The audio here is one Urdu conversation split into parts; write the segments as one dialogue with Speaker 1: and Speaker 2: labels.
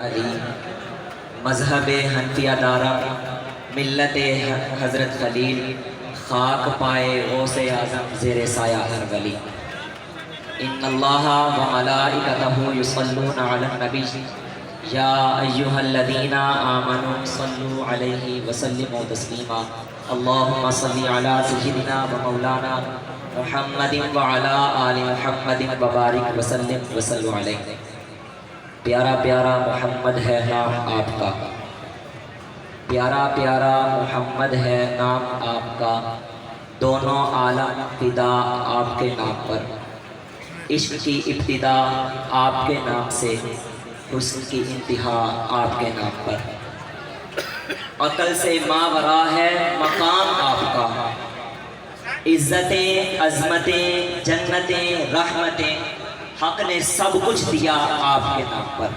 Speaker 1: علی مذہب حنفیہ دارا ملت حضرت خلیل خاک پائے غوث اعظم زیر سایہ ہر ولی ان اللہ و ملائکتہ یصلون علی النبی یا ایہا الذین آمنوا صلوا علیہ وسلموا تسلیما اللہم صلی علی سیدنا و مولانا محمد وعلی آل محمد وبارک وسلم وصلوا علیہ۔ پیارا پیارا محمد ہے نام آپ کا، پیارا پیارا محمد ہے نام آپ کا، دونوں عالم فدا آپ کے نام پر، عشق کی ابتدا آپ کے نام سے، حسن کی انتہا آپ کے نام پر، عقل سے ماورا ہے مقام آپ کا، عزتیں عظمتیں جنتیں رحمتیں حق نے سب کچھ دیا آپ کے نام پر،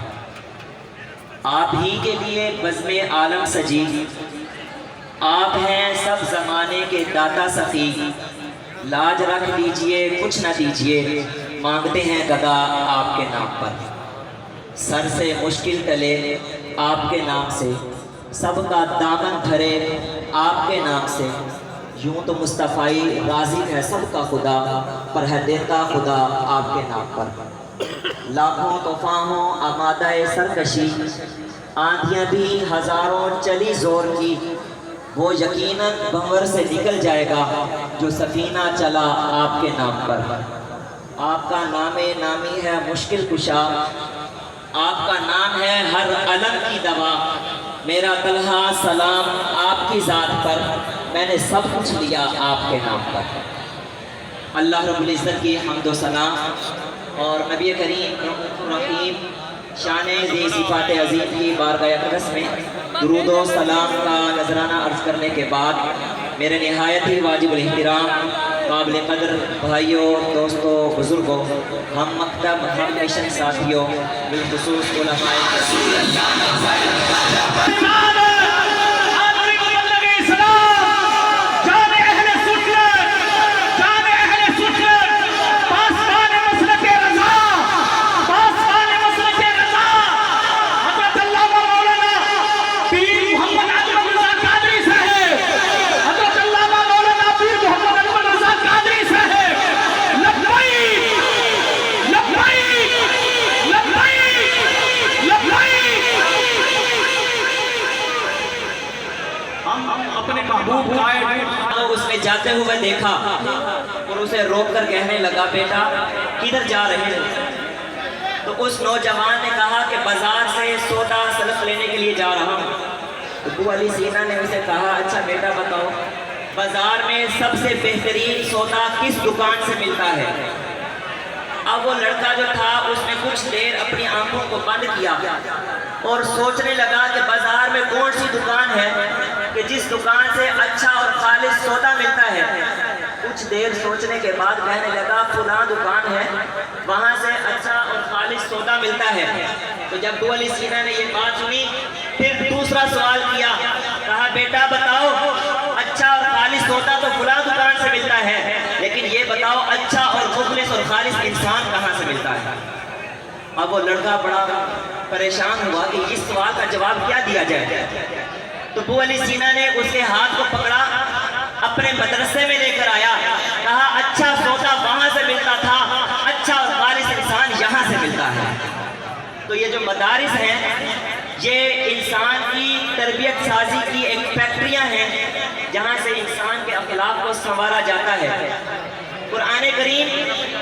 Speaker 1: آپ ہی کے لیے بزم عالم سجی، آپ ہیں سب زمانے کے داتا سخی، لاج رکھ لیجئے کچھ نہ دیجئے مانگتے ہیں گدا آپ کے نام پر، سر سے مشکل ٹلے آپ کے نام سے، سب کا دامن بھرے آپ کے نام سے، یوں تو مصطفی راضی ہے سب کا خدا پر ہے دیتا خدا آپ کے نام پر، لاکھوں طوفان ہوں آمادہ سرکشی، آندھیاں بھی ہزاروں چلی زور کی، وہ یقیناً بھنور سے نکل جائے گا جو سفینہ چلا آپ کے نام پر، آپ کا نام نامی ہے مشکل کشا، آپ کا نام ہے ہر علم کی دوا، میرا طلحہ سلام آپ کی ذات پر، میں نے سب کچھ لیا آپ کے نام پر۔ اللہ رب العزت کی حمد و ثنا اور نبی کریم رؤوف الرحیم شان ذی صفات عظیم کی بارگاہ اقدس میں درود و سلام کا نذرانہ عرض کرنے کے بعد میرے نہایت ہی واجب الاحترام قابل قدر بھائیوں دوستوں بزرگوں ہم مکتب ہم مشن ساتھیوں بالخصوص علماء اس نے جاتے ہوئے دیکھا اور اسے روک کر کہنے لگا بیٹا کدھر جا رہے ہیں؟ تو اس نوجوان نے کہا کہ بازار سے سودا سلف لینے کے لیے جا رہا ہوں۔ تو ابو علی سینا نے اسے کہا اچھا بیٹا بتاؤ بازار میں سب سے بہترین سودا کس دکان سے ملتا ہے؟ اب وہ لڑکا جو تھا اس نے کچھ دیر اپنی آنکھوں کو بند کیا اور سوچنے لگا کہ بازار میں کون سی دکان ہے کہ جس دکان سے اچھا اور خالص سودا ملتا ہے۔ کچھ دیر سوچنے کے بعد کہنے لگا فلاں دکان ہے وہاں سے اچھا اور خالص سودا ملتا ہے۔ تو جب ابو علی سینا نے یہ بات سنی پھر دوسرا سوال کیا، کہا بیٹا بتاؤ اچھا اور خالص سودا تو فلاں دکان سے ملتا ہے لیکن یہ بتاؤ اچھا اور مخلص اور خالص انسان کہاں سے ملتا ہے؟ اب وہ لڑکا بڑا پریشان ہوا کہ اس سوال کا جواب کیا دیا جائے۔ تو ابو علی سینا نے اس کے ہاتھ کو پکڑا اپنے مدرسے میں لے کر آیا، کہا اچھا سودا وہاں سے ملتا تھا اچھا اور خالص انسان یہاں سے ملتا ہے۔ تو یہ جو مدارس ہیں یہ انسان کی تربیت سازی کی ایک فیکٹریاں ہیں جہاں سے انسان کے اخلاق کو سنوارا جاتا ہے۔ قرآن کریم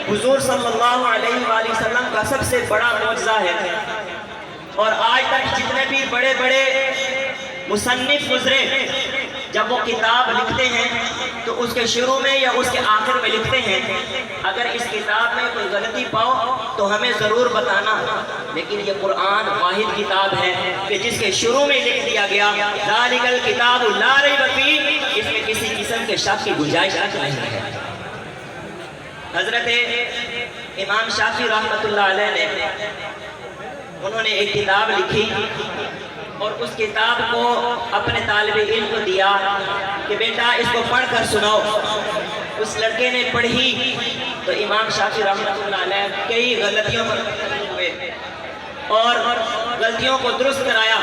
Speaker 1: حضور صلی اللہ علیہ وآلہ وسلم کا سب سے بڑا معجزہ ہے، اور آج تک جتنے بھی بڑے بڑے مصنف گزرے جب وہ کتاب لکھتے ہیں تو اس کے شروع میں یا اس کے آخر میں لکھتے ہیں اگر اس کتاب میں کوئی غلطی پاؤ تو ہمیں ضرور بتانا، لیکن یہ قرآن واحد کتاب ہے کہ جس کے شروع میں لکھ دیا گیا ذالک الکتاب لا ریب فیہ، اس میں کسی قسم کے شک کی گنجائش نہیں ہے۔ حضرت امام شافعی رحمۃ اللہ علیہ نے انہوں نے ایک کتاب لکھی اور اس کتاب کو اپنے طالب علم کو دیا کہ بیٹا اس کو پڑھ کر سناؤ۔ اس لڑکے نے پڑھی تو امام شافعی رحمۃ اللہ علیہ کئی غلطیوں پر ہوئے، اور غلطیوں کو درست کرایا،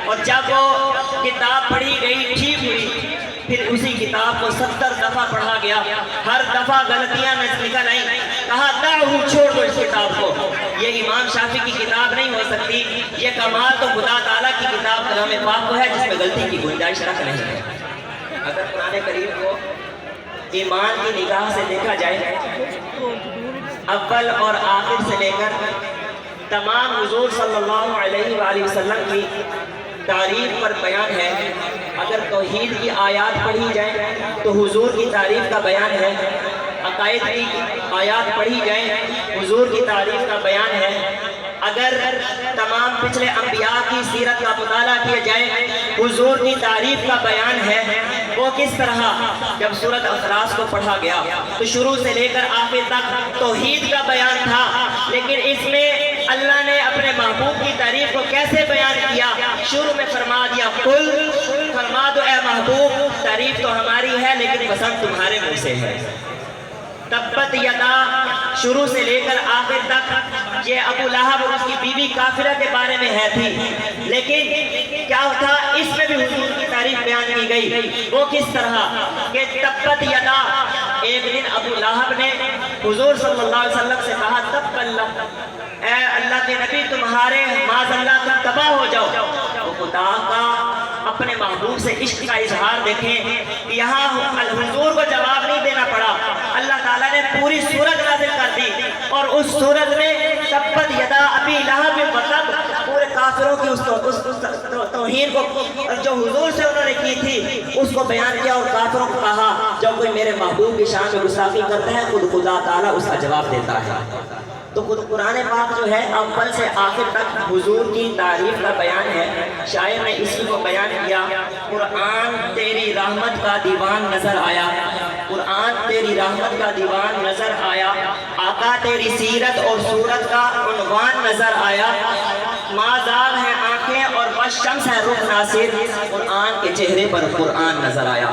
Speaker 1: اور جب وہ کتاب پڑھی گئی ٹھیک ہوئی، پھر اسی کتاب کو 70 دفعہ پڑھا گیا، ہر دفعہ غلطیاں نکل آئیں، کہا دعو، چھوڑ دو اس کتاب کو، یہ امام شافعی کی کتاب نہیں ہو سکتی، یہ کمال تو خدا تعالیٰ کی کتاب کلام پاک کو ہے جس میں غلطی کی گنجائش تک نہیں ہے۔ اگر قرآن کریم کو ایمان کی نگاہ سے دیکھا جائے، اول اور آخر سے لے کر تمام حضور صلی اللہ علیہ وآلہ وسلم کی تعریف پر بیان ہے۔ اگر توحید کی آیات پڑھی جائیں تو حضور کی تعریف کا بیان ہے، عقائد کی آیات پڑھی جائیں حضور کی تعریف کا بیان ہے، اگر تمام پچھلے انبیاء کی سیرت کا مطالعہ کیا جائے حضور کی تعریف کا بیان ہے۔ وہ کس طرح؟ جب سورۃ اخلاص کو پڑھا گیا تو شروع سے لے کر آخر تک توحید کا بیان تھا، لیکن اس میں اللہ نے اپنے محبوب کی تعریف کو کیسے بیان کیا؟ شروع میں فرما دیا قل، فرما دو اے محبوب تعریف تو ہماری ہے لیکن پسند تمہارے منہ سے ہے۔ تبت یدا شروع سے لے کر آخر تک یہ ابو لہب اور اس کی بیوی کافرہ کے بارے میں ہے تھی، لیکن کیا تھا اس میں بھی حضور کی تعریف بیان کی گئی۔ وہ کس طرح کہ تبت یدا، ایک دن ابو لہب نے حضور صلی اللہ علیہ وسلم سے کہا تب اللہ، اے اللہ کے نبی تمہارے معاذ اللہ تم تباہ ہو جاؤ۔ تو خدا کا اپنے محبوب سے عشق کا اظہار دیکھیں، یہاں حضور کو جواب نہیں دینا پڑا، اللہ تعالیٰ نے پوری سورت نازل کر دی، اور اس سورت میں تبت یدا ابی لہب مطلب پورے کافروں کی اس توہین کو جو حضور سے انہوں نے کی تھی اس کو بیان کیا، اور کافروں کو کہا جب کوئی میرے محبوب کی شان میں گستاخی کرتا ہے خود خدا تعالیٰ اس کا جواب دیتا ہے۔ تو خود قرآن پاک جو ہے اول سے آخر تک حضور کی تعریف کا بیان ہے۔ شاعر نے اسی کو بیان کیا، قرآن تیری رحمت کا دیوان نظر آیا، قرآن تیری رحمت کا دیوان نظر آیا، آقا تیری سیرت اور صورت کا عنوان نظر آیا، مازاغ ہے آنکھیں اور بس شمس ہے رخ ناصر، قرآن کے چہرے پر قرآن نظر آیا۔